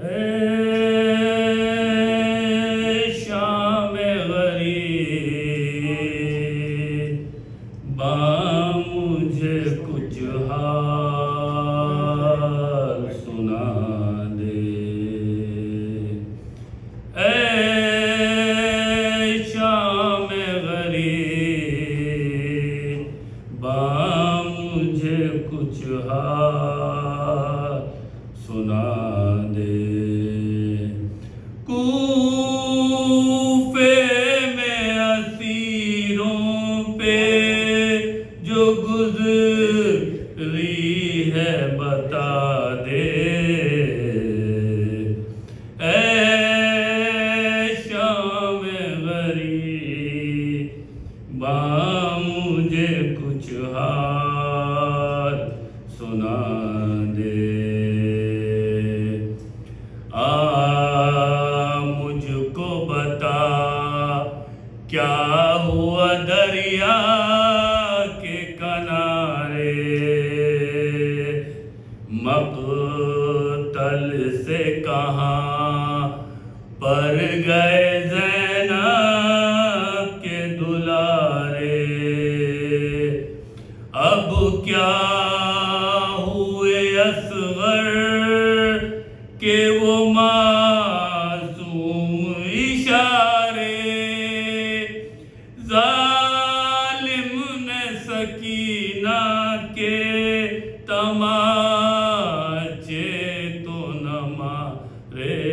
اے شام غریب با مجھے کچھ حال سنا دے، اے شام غریب با مجھے کچھ حال سنا دے۔ کوفے میں اسیروں پہ جو گزری ہے بتا دے، اے شام غریب با مجھے کچھ حال سنا دے۔ مجھ کو بتا کیا ہوا دریا کے کنارے، مقتل سے کہاں پر گئے زینب کے دلارے، اب کیا ہوئے اصغر کہ وہ معصوم اشارے، ظالم نے سکینہ کے تماچے تو نہ مارے،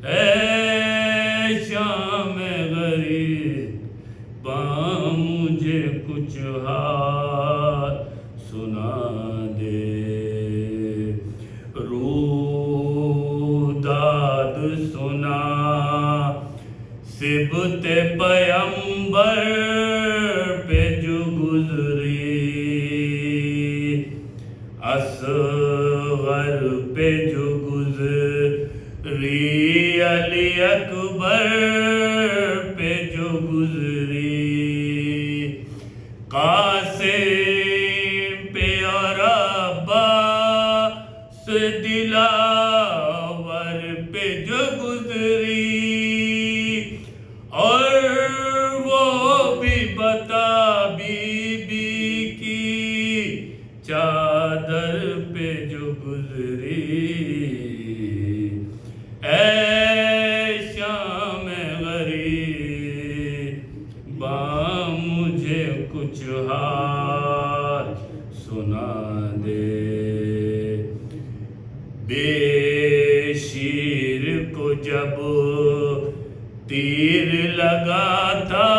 اے شام غریب با مجھے کچھ حال سنا دے۔ روداد سنا سبط پیمبر پہ جو گزری، اصغر پہ جو گزری، علی اکبر پہ جو گزری، قاسم پہ اور عباس دلاور پہ جو گزری، اور وہ بھی بتا بی بی کی چادر پہ جو گزری، اے شام غریب با مجھے کچھ حال سنا دے۔ بے شیر کو جب تیر لگا تھا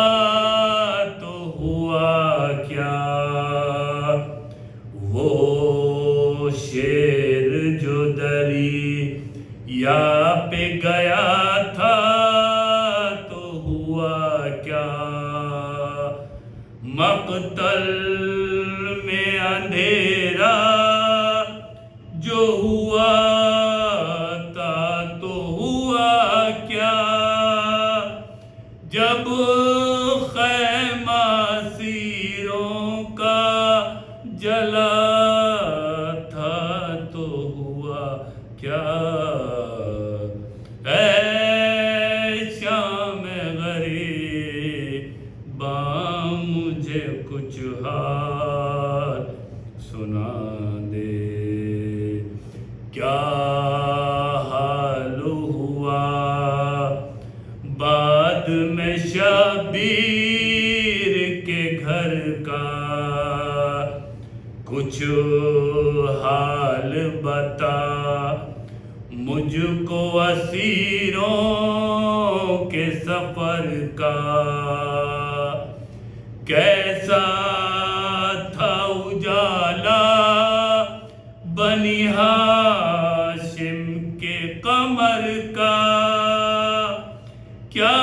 تو ہوا کیا، وہ شیر جو دریا پہ گیا تھا تو ہوا کیا، مقتل میں اندھیرا جو ہوا تھا تو ہوا کیا، جب خیمہ اسیروں کا جلا تھا تو ہوا کیا، اے شام غریب با مجھے کچھ حال سنا دے۔ کیا حال ہوا بعد میں شبیر کے گھر کا، کچھ حال بتا مجھ کو اسیروں کے سفر کا، کیسا تھا اجالا بنی ہاشم کے قمر کا، کیا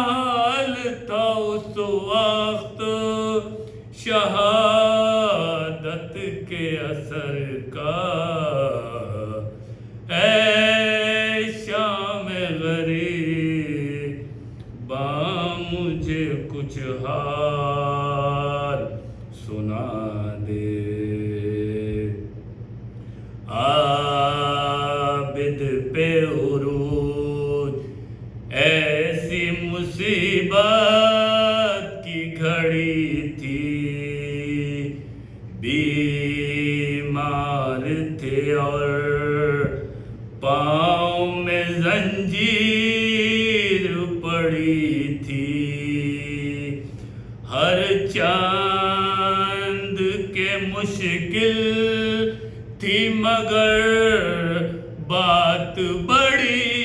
حال تھا اس وقت شہادت کے اثر کا، اے شام غریب با مجھے کچھ حال سنا دے۔ والد پہ عروج، ایسی مصیبت کی گھڑی تھی، بیمار تھے اور پاؤں میں زنجیر پڑی تھی، ہر چاند کے مشکل تھی مگر بات بڑی